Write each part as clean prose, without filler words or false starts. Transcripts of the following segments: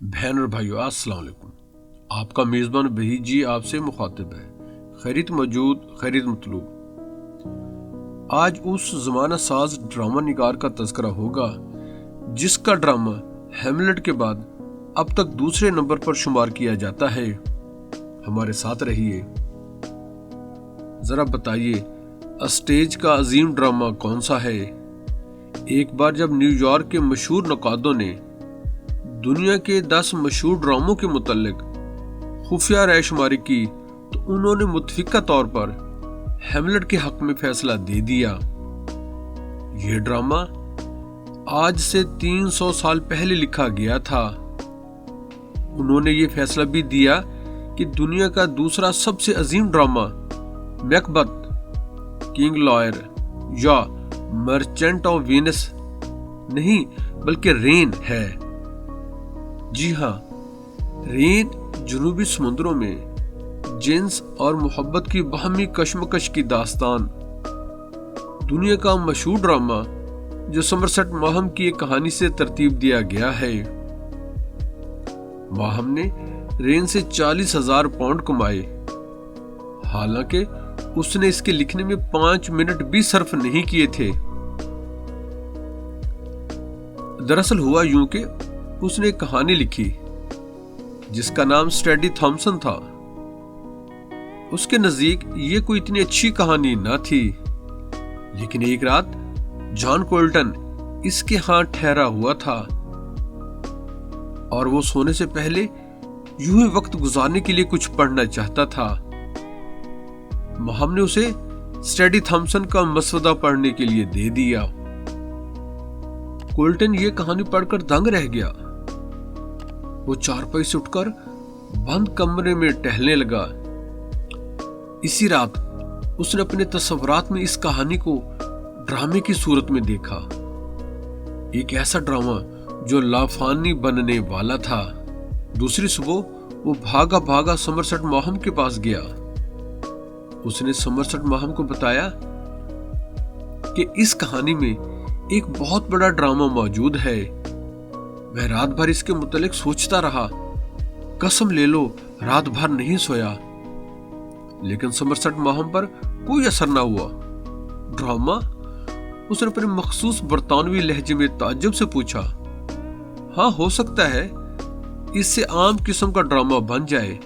بہن اور بھائیو السلام علیکم۔ آپ کا میزبان بہی جی آپ سے مخاطب ہے۔ خیریت موجود، خیریت مطلوب۔ آج اس زمانہ ساز ڈرامہ نگار کا تذکرہ ہوگا جس کا ڈرامہ ہیملٹ کے بعد اب تک دوسرے نمبر پر شمار کیا جاتا ہے۔ ہمارے ساتھ رہیے، ذرا بتائیے اسٹیج کا عظیم ڈرامہ کون سا ہے؟ ایک بار جب نیو یارک کے مشہور نقادوں نے دنیا کے 10 مشہور ڈراموں کے متعلق خفیہ رائے شماری کی تو انہوں نے متفقہ طور پر ہیملٹ کے حق میں فیصلہ دے دیا۔ یہ ڈرامہ آج سے 300 سال پہلے لکھا گیا تھا۔ انہوں نے یہ فیصلہ بھی دیا کہ دنیا کا دوسرا سب سے عظیم ڈرامہ میکبتھ، کنگ لائر یا مرچنٹ آف وینس نہیں بلکہ رین ہے۔ جی ہاں، رین جنوبی سمندروں میں جنس اور محبت کی باہمی کشمکش کی داستان، دنیا کا مشہور ڈرامہ جو سمرسٹ ماہم کی ایک کہانی سے ترتیب دیا گیا ہے۔ ماہم نے رین سے 40,000 پاؤنڈ کمائے، حالانکہ اس نے اس کے لکھنے میں 5 منٹ بھی صرف نہیں کیے تھے۔ دراصل ہوا یوں کہ اس نے ایک کہانی لکھی جس کا نام اسٹیڈی تھامسن تھا۔ اس کے نزدیک یہ کوئی اتنی اچھی کہانی نہ تھی، لیکن ایک رات جان کولٹن اس کے ہاں ٹھہرا ہوا تھا اور وہ سونے سے پہلے یوں ہی وقت گزارنے کے لیے کچھ پڑھنا چاہتا تھا۔ ہم نے اسے اسٹیڈی تھامسن کا مسودہ پڑھنے کے لیے دے دیا۔ کولٹن یہ کہانی پڑھ کر دنگ رہ گیا۔ وہ چارپائی سے اٹھ کر بند کمرے میں ٹہلنے لگا۔ اسی رات اس نے اپنے تصورات میں اس کہانی کو ڈرامے کی صورت میں دیکھا، ایک ایسا ڈرامہ جو لافانی بننے والا تھا۔ دوسری صبح وہ بھاگا بھاگا سمرسٹ ماہم کے پاس گیا۔ اس نے سمرسٹ ماہم کو بتایا کہ اس کہانی میں ایک بہت بڑا ڈرامہ موجود ہے۔ میں رات بھر اس کے متعلق سوچتا رہا، قسم لے لو رات بھر نہیں سویا، لیکن سمرسٹ ماہم پر کوئی اثر نہ ہوا۔ ڈرامہ؟ اس نے اپنے مخصوص برطانوی لہجے میں تعجب سے پوچھا۔ ہاں، ہو سکتا ہے اس سے عام قسم کا ڈرامہ بن جائے،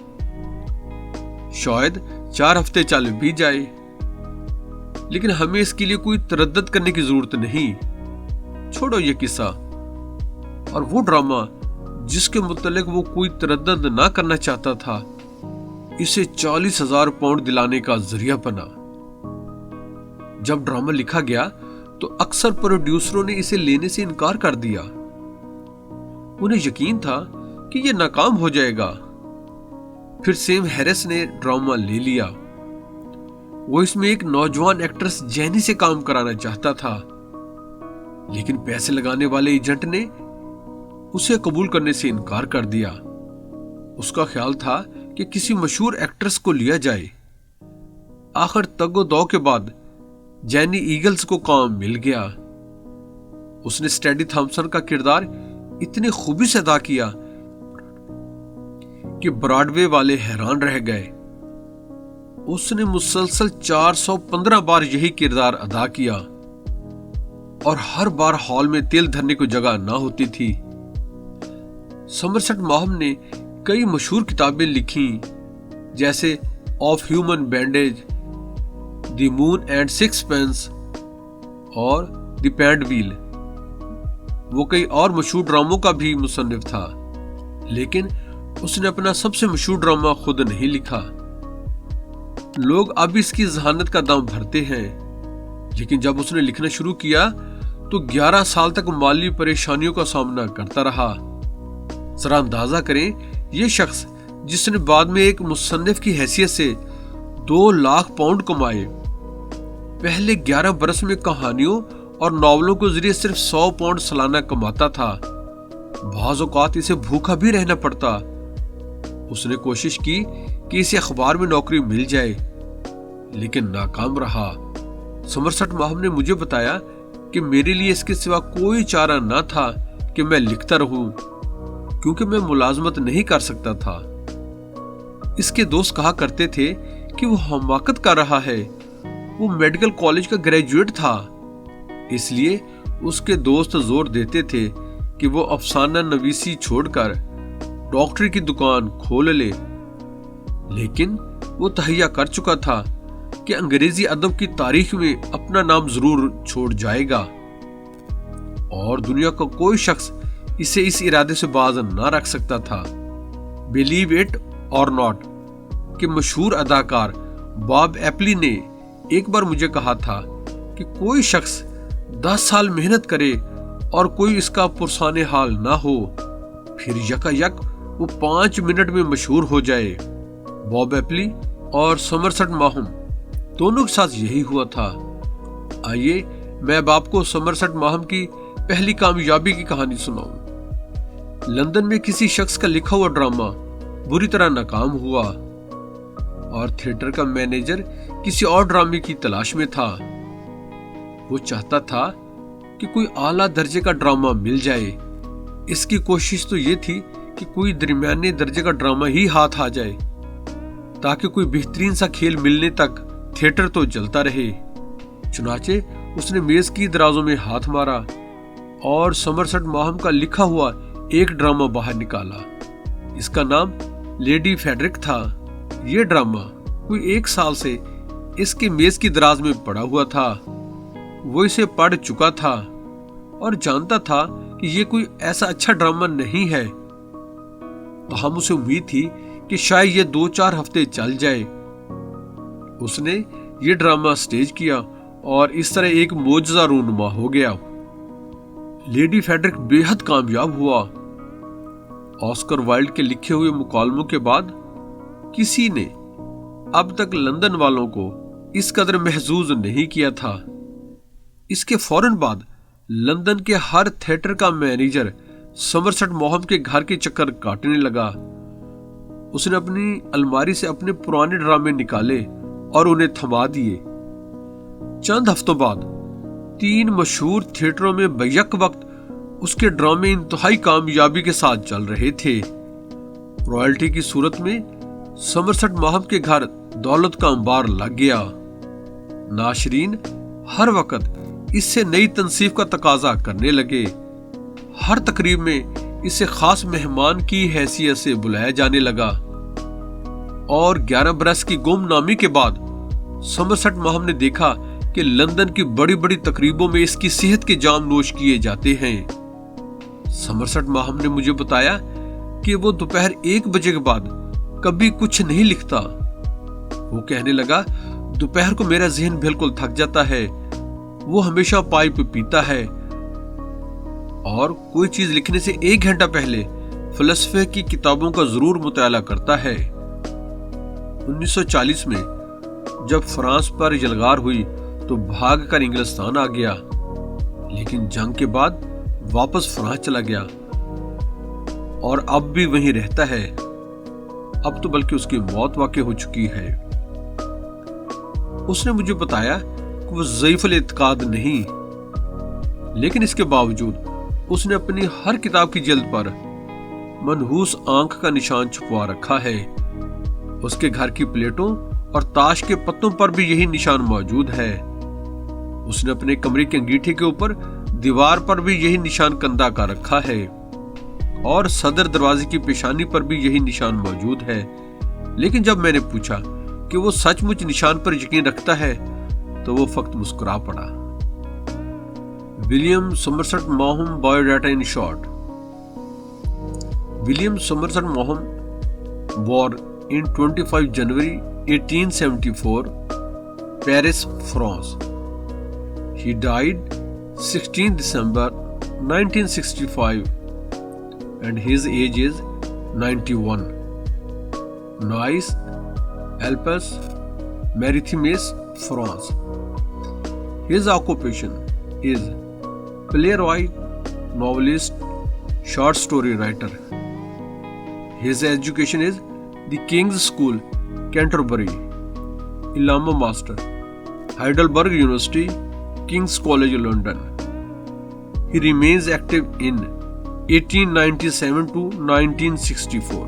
شاید 4 ہفتے چل بھی جائے، لیکن ہمیں اس کے لیے کوئی تردد کرنے کی ضرورت نہیں۔ چھوڑو یہ قصہ۔ اور وہ ڈرامہ جس کے متعلق وہ کوئی تردد نہ کرنا چاہتا تھا اسے 40,000 پاؤنڈ دلانے کا ذریعہ بنا۔ جب ڈرامہ لکھا گیا تو اکثر پروڈیوسروں نے اسے لینے سے انکار کر دیا۔ انہیں یقین تھا کہ یہ ناکام ہو جائے گا۔ پھر سیم ہیرس نے ڈرامہ لے لیا۔ وہ اس میں ایک نوجوان ایکٹریس جینی سے کام کرانا چاہتا تھا، لیکن پیسے لگانے والے ایجنٹ نے اسے قبول کرنے سے انکار کر دیا۔ اس کا خیال تھا کہ کسی مشہور ایکٹریس کو لیا جائے۔ آخر تگ و دو کے بعد جینی ایگلز کو کام مل گیا۔ اس نے اسٹیڈی تھامسن کا کردار اتنی خوبی سے ادا کیا کہ براڈ وے والے حیران رہ گئے۔ اس نے مسلسل 415 بار یہی کردار ادا کیا اور ہر بار ہال میں تیل دھرنے کو جگہ نہ ہوتی تھی۔ سمرسٹ ماہم نے کئی مشہور کتابیں لکھیں، جیسے of human bondage, the moon and sixpence اور دی پینڈ ویل۔ وہ کئی اور مشہور ڈراموں کا بھی مصنف تھا، لیکن اس نے اپنا سب سے مشہور ڈرامہ خود نہیں لکھا۔ لوگ اب اس کی ذہانت کا دم بھرتے ہیں، لیکن جب اس نے لکھنا شروع کیا تو 11 سال تک مالی پریشانیوں کا سامنا کرتا رہا۔ ذرا اندازہ کریں، یہ شخص جس نے بعد میں ایک مصنف کی حیثیت سے 2 لاکھ پاؤنڈ کمائے، پہلے 11 برس میں کہانیوں اور ناولوں کے ذریعے صرف 100 پاؤنڈ سالانہ کماتا تھا۔ بعض اوقات اسے بھوکا بھی رہنا پڑتا۔ اس نے کوشش کی کہ اسے اخبار میں نوکری مل جائے، لیکن ناکام رہا۔ سمرسٹ ماہم نے مجھے بتایا کہ میرے لیے اس کے سوا کوئی چارہ نہ تھا کہ میں لکھتا رہوں۔ کیونکہ میں ملازمت نہیں کر سکتا تھا۔ اس کے دوست کہا کرتے تھے کہ وہ حماقت کر رہا ہے، وہ میڈیکل کالج کا گریجویٹ تھا۔ اس لیے اس کے دوست زور دیتے تھے کہ وہ افسانہ نویسی چھوڑ کر ڈاکٹری کی دکان کھول لے، لیکن وہ تہیہ کر چکا تھا کہ انگریزی ادب کی تاریخ میں اپنا نام ضرور چھوڑ جائے گا، اور دنیا کا کوئی شخص اسے اس ارادے سے باز نہ رکھ سکتا تھا۔ بلیو اٹ اور ناٹ کہ مشہور اداکار باب ایپلی نے ایک بار مجھے کہا تھا کہ کوئی شخص 10 سال محنت کرے اور کوئی اس کا پرسان حال نہ ہو، پھر یکا یک وہ 5 منٹ میں مشہور ہو جائے۔ باب ایپلی اور سمرسٹ ماہم دونوں کے ساتھ یہی ہوا تھا۔ آئیے میں اب آپ کو سمرسٹ ماہم کی پہلی کامیابی کی کہانی سناؤں۔ لندن میں کسی شخص کا لکھا ہوا ڈرامہ بری طرح ناکام ہوا اور تھیٹر کا مینیجر کسی اور ڈرامے کی تلاش میں تھا۔ وہ چاہتا تھا کہ کوئی اعلیٰ درجے کا ڈرامہ مل جائے۔ اس کی کوشش تو یہ تھی کہ کوئی درمیانے درجے کا ڈرامہ ہی ہاتھ آ جائے تاکہ کوئی بہترین سا کھیل ملنے تک تھیٹر تو چلتا رہے۔ چنانچہ اس نے میز کی درازوں میں ہاتھ مارا اور سمرسٹ ماہم کا لکھا ہوا ایک ڈرامہ باہر نکالا۔ اس کا نام لیڈی فیڈرک تھا۔ یہ ڈرامہ کوئی 1 سال سے اس کے میز کی دراز میں پڑا ہوا تھا۔ وہ اسے پڑھ چکا تھا اور جانتا تھا کہ یہ کوئی ایسا اچھا ڈرامہ نہیں ہے، تاہم اسے امید تھی کہ شاید یہ 2-4 ہفتے چل جائے۔ اس نے یہ ڈرامہ سٹیج کیا اور اس طرح ایک معجزہ رونما ہو گیا۔ لیڈی فیڈرک بے حد کامیاب ہوا۔ آسکر وائلڈ کے لکھے ہوئے مکالموں کے بعد کسی نے اب تک لندن والوں کو اس قدر محظوظ نہیں کیا تھا۔ اس کے فوراً بعد لندن کے ہر تھیٹر کا مینیجر سمرسٹ ماہم کے گھر کے چکر کاٹنے لگا۔ اس نے اپنی الماری سے اپنے پرانے ڈرامے نکالے اور انہیں تھما دیے۔ چند ہفتوں بعد 3 مشہور تھیٹروں میں بیک وقت اس کے ڈرامے انتہائی کامیابی کے ساتھ چل رہے تھے۔ رائلٹی کی صورت میں سمرسٹ ماہم کے گھر دولت کا انبار لگ گیا۔ ناشرین ہر وقت اس سے نئی تنصیب کا تقاضا کرنے لگے۔ ہر تقریب میں اسے خاص مہمان کی حیثیت سے بلایا جانے لگا، اور 11 برس کی گم نامی کے بعد سمرسٹ ماہم نے دیکھا کہ لندن کی بڑی بڑی تقریبوں میں اس کی صحت کے جام نوش کیے جاتے ہیں۔ سمرسٹ ماہم نے مجھے بتایا کہ وہ دوپہر 1 بجے کے بعد کبھی کچھ نہیں لکھتا۔ وہ کہنے لگا، دوپہر کو میرا ذہن بالکل تھک جاتا ہے۔ وہ ہمیشہ پائپ پیتا ہے اور کوئی چیز لکھنے سے 1 گھنٹہ پہلے فلسفے کی کتابوں کا ضرور مطالعہ کرتا ہے۔ 1940 میں جب فرانس پر یلغار ہوئی تو بھاگ کر انگلستان آ گیا، لیکن جنگ کے بعد واپس فرانس چلا گیا اور اب بھی وہیں رہتا ہے۔ اب تو بلکہ اس کی موت واقع ہو چکی ہے۔ اس نے مجھے بتایا کہ وہ ضعیف الاعتقاد نہیں، لیکن اس کے باوجود اس نے اپنی ہر کتاب کی جلد پر منحوس آنکھ کا نشان چھپوا رکھا ہے۔ اس کے گھر کی پلیٹوں اور تاش کے پتوں پر بھی یہی نشان موجود ہے۔ اس نے اپنے کمرے کے انگیٹھے کے اوپر دیوار پر بھی یہی نشان کندہ کا رکھا ہے، اور صدر دروازے کی پیشانی پر بھی یہی نشان موجود ہے۔ لیکن جب میں نے پوچھا کہ وہ سچ مچ نشان پر یقین رکھتا ہے تو وہ فقط مسکرا پڑا۔ William Somerset Maugham biodata in short. William Somerset Maugham born in 25 January 1874, Paris, France. He died 16 December 1965 and his age is 91. Nice, Alpes, Maritimes, France. His occupation is playwright, novelist, short story writer. His education is the King's School, Canterbury, Ilama Master, Heidelberg University, King's College London. He remains active in 1897 to 1964۔